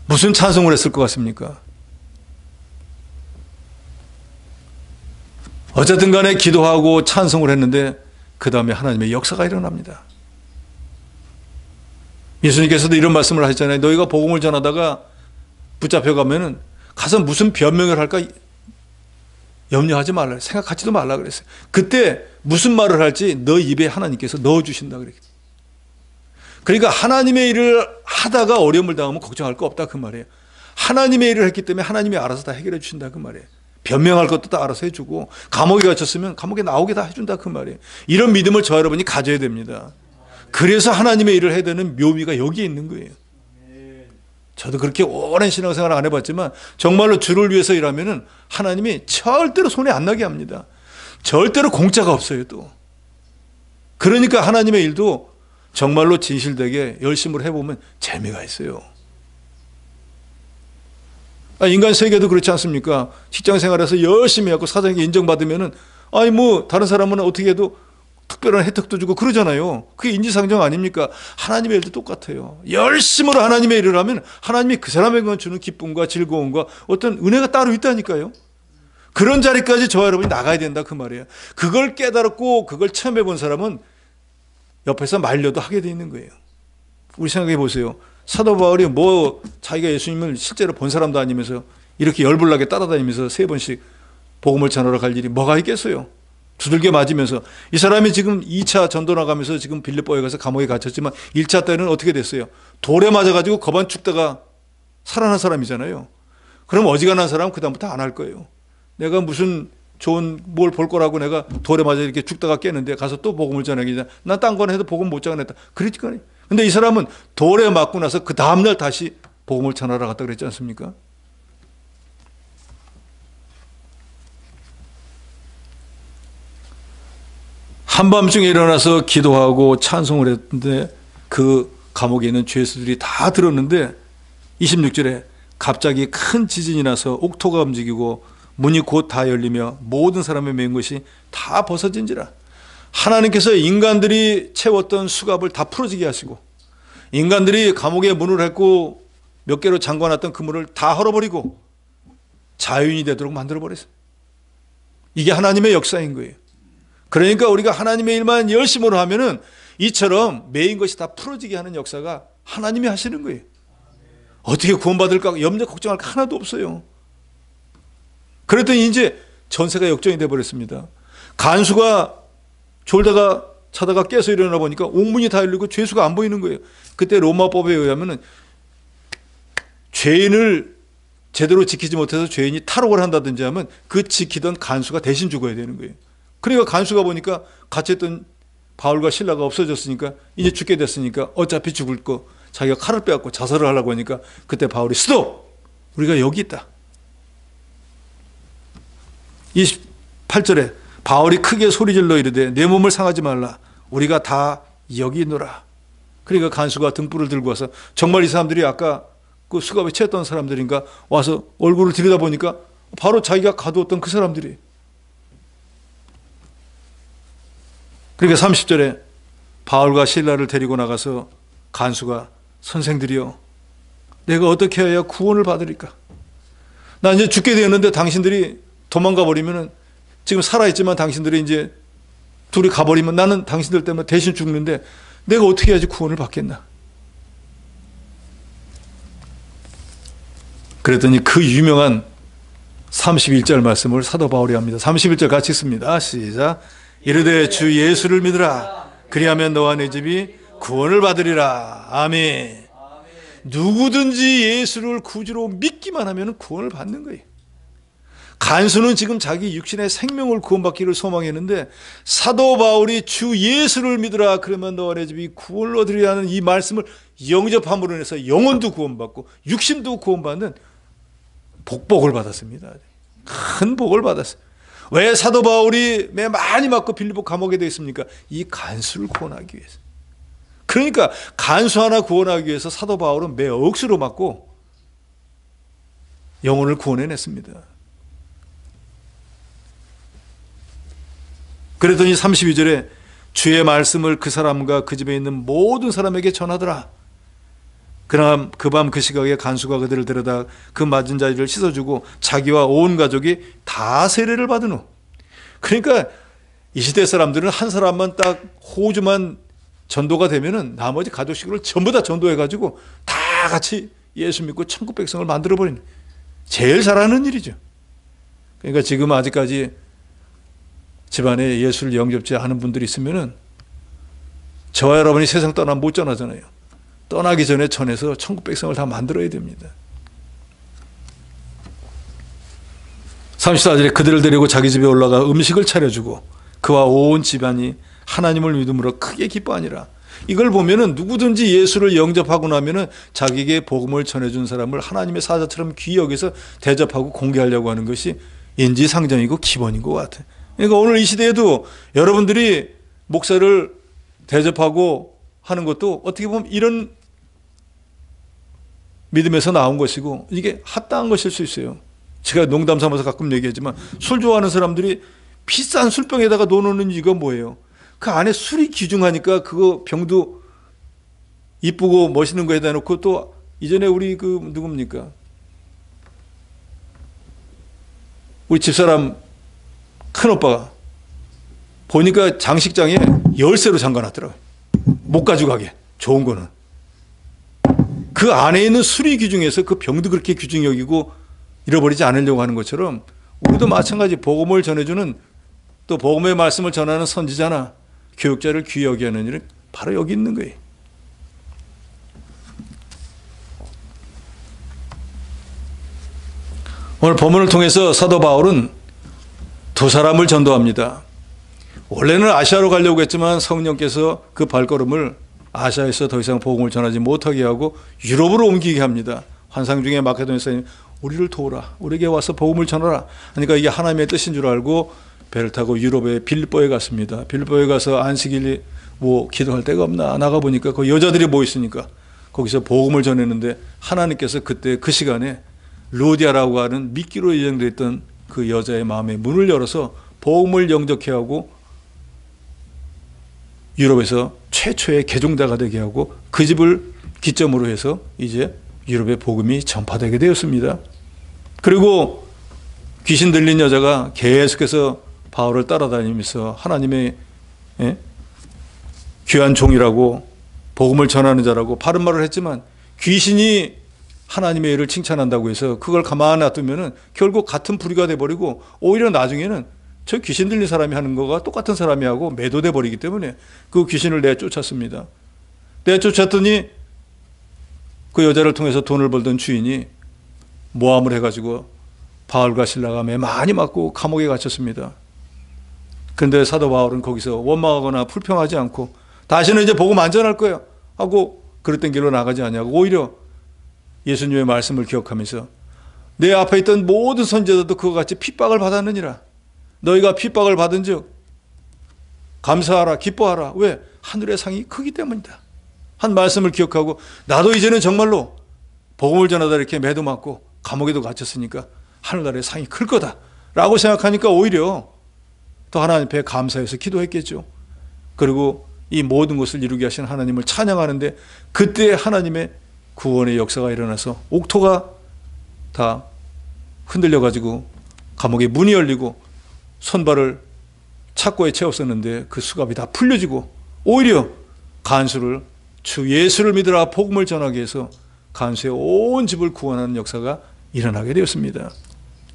Speaker 1: 무슨 찬송을 했을 것 같습니까? 어쨌든 간에 기도하고 찬송을 했는데 그 다음에 하나님의 역사가 일어납니다. 예수님께서도 이런 말씀을 하셨잖아요. 너희가 복음을 전하다가 붙잡혀가면 가서 무슨 변명을 할까 염려하지 말라, 생각하지도 말라 그랬어요. 그때 무슨 말을 할지 너 입에 하나님께서 넣어주신다 그랬어요. 그러니까 하나님의 일을 하다가 어려움을 당하면 걱정할 거 없다 그 말이에요. 하나님의 일을 했기 때문에 하나님이 알아서 다 해결해 주신다 그 말이에요. 변명할 것도 다 알아서 해주고 감옥에 갇혔으면 감옥에 나오게 다 해준다 그 말이에요. 이런 믿음을 저 여러분이 가져야 됩니다. 그래서 하나님의 일을 해야 되는 묘미가 여기에 있는 거예요. 저도 그렇게 오랜 신앙생활을 안 해봤지만 정말로 주를 위해서 일하면은 하나님이 절대로 손에 안 나게 합니다. 절대로 공짜가 없어요 또. 그러니까 하나님의 일도 정말로 진실되게 열심으로 해보면 재미가 있어요. 인간 세계도 그렇지 않습니까? 직장 생활에서 열심히 하고 사장에게 인정받으면은 아니 뭐 다른 사람은 어떻게 해도 특별한 혜택도 주고 그러잖아요. 그게 인지상정 아닙니까? 하나님의 일도 똑같아요. 열심으로 하나님의 일을 하면 하나님이 그 사람에게 주는 기쁨과 즐거움과 어떤 은혜가 따로 있다니까요. 그런 자리까지 저와 여러분이 나가야 된다 그 말이에요. 그걸 깨달았고 그걸 체험해 본 사람은 옆에서 말려도 하게 돼 있는 거예요. 우리 생각해 보세요. 사도 바울이 뭐 자기가 예수님을 실제로 본 사람도 아니면서 이렇게 열불나게 따라다니면서 3번씩 복음을 전하러 갈 일이 뭐가 있겠어요. 두들겨 맞으면서 이 사람이 지금 2차 전도 나가면서 지금 빌립보에 가서 감옥에 갇혔지만 1차 때는 어떻게 됐어요? 돌에 맞아가지고 거반 죽다가 살아난 사람이잖아요. 그럼 어지간한 사람은 그 다음부터 안 할 거예요. 내가 무슨 좋은 뭘 볼 거라고 내가 돌에 맞아 이렇게 죽다가 깨는데 가서 또 복음을 전하기 난 딴 건 해도 복음 못 전했다. 그러니까 근데 이 사람은 돌에 맞고 나서 그 다음날 다시 복음을 전하러 갔다 그랬지 않습니까? 한밤중에 일어나서 기도하고 찬송을 했는데 그 감옥에 있는 죄수들이 다 들었는데 26절에 갑자기 큰 지진이 나서 옥토가 움직이고 문이 곧 다 열리며 모든 사람의 매인 것이 다 벗어진지라. 하나님께서 인간들이 채웠던 수갑을 다 풀어지게 하시고 인간들이 감옥에 문을 했고 몇 개로 잠궈놨던 그 문을 다 헐어버리고 자유인이 되도록 만들어버렸어요. 이게 하나님의 역사인 거예요. 그러니까 우리가 하나님의 일만 열심으로 하면은 이처럼 매인 것이 다 풀어지게 하는 역사가 하나님이 하시는 거예요. 어떻게 구원받을까 염려 걱정할 거 하나도 없어요. 그랬더니 이제 전세가 역전이 돼버렸습니다. 간수가 졸다가 자다가 깨서 일어나 보니까 옥문이 다 열리고 죄수가 안 보이는 거예요. 그때 로마법에 의하면은 죄인을 제대로 지키지 못해서 죄인이 탈옥을 한다든지 하면 그 지키던 간수가 대신 죽어야 되는 거예요. 그러니까 간수가 보니까 같이 했던 바울과 실라가 없어졌으니까 이제 죽게 됐으니까 어차피 죽을 거 자기가 칼을 빼앗고 자살을 하려고 하니까 그때 바울이 스톱! 우리가 여기 있다. 28절에 바울이 크게 소리질러 이르되 내 몸을 상하지 말라. 우리가 다 여기 있노라. 그러니까 간수가 등불을 들고 와서 정말 이 사람들이 아까 그 수갑에 채웠던 사람들인가 와서 얼굴을 들여다보니까 바로 자기가 가두었던 그 사람들이. 그러니까 30절에 바울과 실라를 데리고 나가서 간수가 선생들이여 내가 어떻게 해야 구원을 받으리까? 나 이제 죽게 되었는데 당신들이 도망가 버리면은 지금 살아있지만 당신들이 이제 둘이 가버리면 나는 당신들 때문에 대신 죽는데 내가 어떻게 해야지 구원을 받겠나? 그랬더니 그 유명한 31절 말씀을 사도 바울이 합니다. 31절 같이 읽습니다. 시작. 이르되 주 예수를 믿으라. 그리하면 너와 네 집이 구원을 받으리라. 아멘. 누구든지 예수를 구주로 믿기만 하면 구원을 받는 거예요. 간수는 지금 자기 육신의 생명을 구원받기를 소망했는데 사도 바울이 주 예수를 믿으라 그러면 너와 내 집이 구원을 얻으리라는 이 말씀을 영접함으로 인해서 영혼도 구원받고 육신도 구원받는 복을 받았습니다. 큰 복을 받았어요. 왜 사도 바울이 매 많이 맞고 빌립보 감옥에 되어 있습니까? 이 간수를 구원하기 위해서. 그러니까 간수 하나 구원하기 위해서 사도 바울은 매 억수로 맞고 영혼을 구원해냈습니다. 그랬더니 32절에 주의 말씀을 그 사람과 그 집에 있는 모든 사람에게 전하더라. 그러나 그 밤 그 시각에 간수가 그들을 데려다 그 맞은 자리를 씻어주고 자기와 온 가족이 다 세례를 받은 후. 그러니까 이 시대 사람들은 한 사람만 딱 호주만 전도가 되면은 나머지 가족 식구를 전부 다 전도해가지고 다 같이 예수 믿고 천국 백성을 만들어버리는 제일 잘하는 일이죠. 그러니까 지금 아직까지 집안에 예수를 영접지 않은 분들이 있으면은 저와 여러분이 세상 떠나면 못 전하잖아요. 떠나기 전에 전해서 천국 백성을 다 만들어야 됩니다. 34절에 그들을 데리고 자기 집에 올라가 음식을 차려주고 그와 온 집안이 하나님을 믿음으로 크게 기뻐하니라. 이걸 보면은 누구든지 예수를 영접하고 나면은 자기에게 복음을 전해준 사람을 하나님의 사자처럼 귀히 여기서 대접하고 공개하려고 하는 것이 인지상정이고 기본인 것 같아요. 그러니까 오늘 이 시대에도 여러분들이 목사를 대접하고 하는 것도 어떻게 보면 이런 믿음에서 나온 것이고 이게 합당한 것일 수 있어요. 제가 농담 삼아서 가끔 얘기하지만 술 좋아하는 사람들이 비싼 술병에다가 넣어놓는 이유가 뭐예요? 그 안에 술이 귀중하니까 그거 병도 이쁘고 멋있는 거에다 놓고 또 이전에 우리 그 누굽니까? 우리 집사람 큰오빠가 보니까 장식장에 열쇠로 잠가놨더라고요. 못 가져가게. 좋은 거는. 그 안에 있는 술이 귀중해서 그 병도 그렇게 귀중히 여기고 잃어버리지 않으려고 하는 것처럼 우리도 마찬가지 복음을 전해주는 또 복음의 말씀을 전하는 선지자나 교육자를 귀히 여기하는 일은 바로 여기 있는 거예요. 오늘 본문을 통해서 사도 바울은 두 사람을 전도합니다. 원래는 아시아로 가려고 했지만 성령께서 그 발걸음을 아시아에서 더 이상 복음을 전하지 못하게 하고 유럽으로 옮기게 합니다. 환상 중에 마케도니아에서 우리를 도우라. 우리에게 와서 복음을 전하라. 그러니까 이게 하나님의 뜻인 줄 알고 배를 타고 유럽의 빌립보에 갔습니다. 빌립보에 가서 안식일에 뭐 기도할 데가 없나 나가보니까 그 여자들이 모였으니까 거기서 복음을 전했는데 하나님께서 그때 그 시간에 루디아라고 하는 미끼로 예정되어 있던 그 여자의 마음에 문을 열어서 복음을 영접케 하고 유럽에서 최초의 개종자가 되게 하고 그 집을 기점으로 해서 이제 유럽의 복음이 전파되게 되었습니다. 그리고 귀신 들린 여자가 계속해서 바울을 따라다니면서 하나님의 귀한 종이라고 복음을 전하는 자라고 바른 말을 했지만 귀신이 하나님의 일을 칭찬한다고 해서 그걸 가만히 놔두면은 결국 같은 부류가 돼버리고 오히려 나중에는 저 귀신 들린 사람이 하는 거가 똑같은 사람이 하고 매도돼 버리기 때문에 그 귀신을 내쫓았습니다. 내쫓았더니 그 여자를 통해서 돈을 벌던 주인이 모함을 해가지고 바울과 실라가 매 많이 맞고 감옥에 갇혔습니다. 그런데 사도 바울은 거기서 원망하거나 불평하지 않고 다시는 이제 복음 안 전할 거야 하고 그랬던 길로 나가지 않냐고 오히려 예수님의 말씀을 기억하면서 내 앞에 있던 모든 선지자들도 그와 같이 핍박을 받았느니라. 너희가 핍박을 받은 즉 감사하라 기뻐하라. 왜? 하늘의 상이 크기 때문이다 한 말씀을 기억하고 나도 이제는 정말로 복음을 전하다 이렇게 매도 맞고 감옥에도 갇혔으니까 하늘나라의 상이 클 거다 라고 생각하니까 오히려 또 하나님 앞에 감사해서 기도했겠죠. 그리고 이 모든 것을 이루게 하신 하나님을 찬양하는데 그때 하나님의 구원의 역사가 일어나서 옥토가 다 흔들려가지고 감옥에 문이 열리고 손발을 착고에 채웠었는데 그 수갑이 다 풀려지고 오히려 간수를 주 예수를 믿으라 복음을 전하기 위해서 간수의 온 집을 구원하는 역사가 일어나게 되었습니다.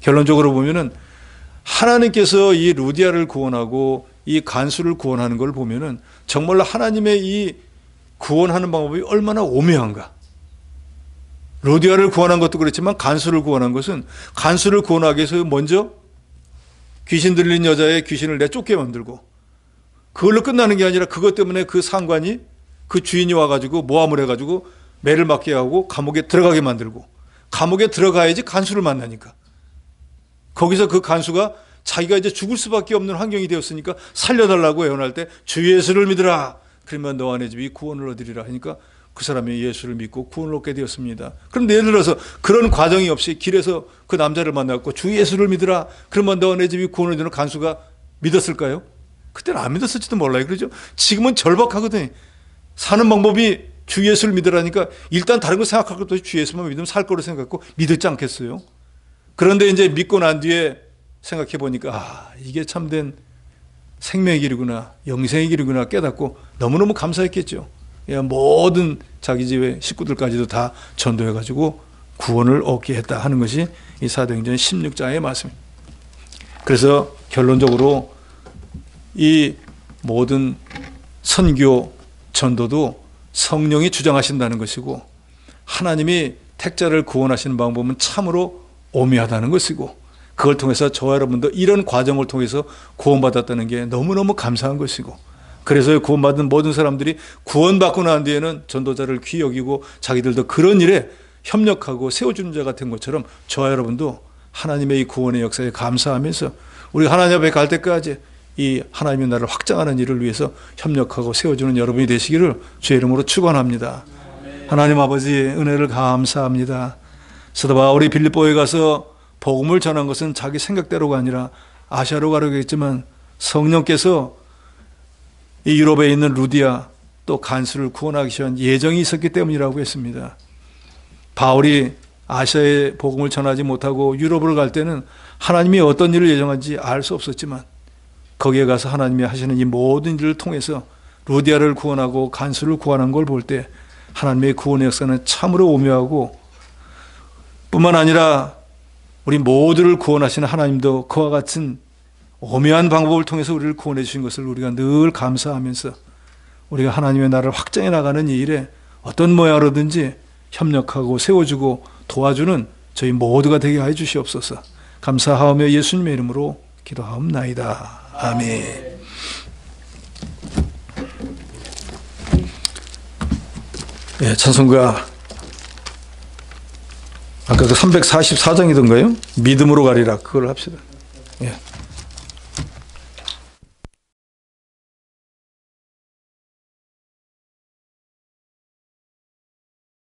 Speaker 1: 결론적으로 보면은 하나님께서 이 루디아를 구원하고 이 간수를 구원하는 걸 보면은 정말로 하나님의 이 구원하는 방법이 얼마나 오묘한가. 루디아를 구원한 것도 그렇지만 간수를 구원한 것은 간수를 구원하기 위해서 먼저 귀신 들린 여자의 귀신을 내쫓게 만들고 그걸로 끝나는 게 아니라 그것 때문에 그 상관이 그 주인이 와가지고 모함을 해가지고 매를 맞게 하고 감옥에 들어가게 만들고 감옥에 들어가야지 간수를 만나니까 거기서 그 간수가 자기가 이제 죽을 수밖에 없는 환경이 되었으니까 살려달라고 애원할 때 주 예수를 믿으라. 그러면 너와 내 집이 구원을 얻으리라 하니까 그 사람이 예수를 믿고 구원을 얻게 되었습니다. 그런데 예를 들어서 그런 과정이 없이 길에서 그 남자를 만났고 주 예수를 믿으라. 그러면 너와 내 집이 구원을 얻는 간수가 믿었을까요? 그때는 안 믿었을지도 몰라요. 그렇죠? 지금은 절박하거든요. 사는 방법이 주 예수를 믿으라니까 일단 다른 거 생각할 것도 없이 주 예수만 믿으면 살 거로 생각했고 믿었지 않겠어요? 그런데 이제 믿고 난 뒤에 생각해 보니까 이게 참된 생명의 길이구나 영생의 길이구나 깨닫고 너무너무 감사했겠죠. 모든 자기 집의 식구들까지도 다 전도해가지고 구원을 얻게 했다 하는 것이 이 사도행전 16장의 말씀입니다. 그래서 결론적으로 이 모든 선교 전도도 성령이 주장하신다는 것이고 하나님이 택자를 구원하시는 방법은 참으로 오묘하다는 것이고 그걸 통해서 저와 여러분도 이런 과정을 통해서 구원받았다는 게 너무너무 감사한 것이고 그래서 구원받은 모든 사람들이 구원받고 난 뒤에는 전도자를 귀히 여기고 자기들도 그런 일에 협력하고 세워주는 자 같은 것처럼 저와 여러분도 하나님의 이 구원의 역사에 감사하면서 우리 하나님 앞에 갈 때까지 이 하나님의 나라를 확장하는 일을 위해서 협력하고 세워주는 여러분이 되시기를 주의 이름으로 축원합니다. 하나님 아버지 은혜를 감사합니다. 사도 바울이 빌립보에 가서 복음을 전한 것은 자기 생각대로가 아니라 아시아로 가려고 했지만 성령께서 이 유럽에 있는 루디아 또 간수를 구원하기 위한 예정이 있었기 때문이라고 했습니다. 바울이 아시아에 복음을 전하지 못하고 유럽으로 갈 때는 하나님이 어떤 일을 예정한지 알 수 없었지만 거기에 가서 하나님이 하시는 이 모든 일을 통해서 루디아를 구원하고 간수를 구원한 걸 볼 때 하나님의 구원의 역사는 참으로 오묘하고 뿐만 아니라 우리 모두를 구원하시는 하나님도 그와 같은 오묘한 방법을 통해서 우리를 구원해 주신 것을 우리가 늘 감사하면서 우리가 하나님의 나라를 확장해 나가는 이 일에 어떤 모양으로든지 협력하고 세워주고 도와주는 저희 모두가 되게 하여 주시옵소서. 감사하며 예수님의 이름으로 기도하옵나이다. 아멘. 예, 찬송가 아까 그 344장이던가요? 믿음으로 가리라. 그걸 합시다. 예.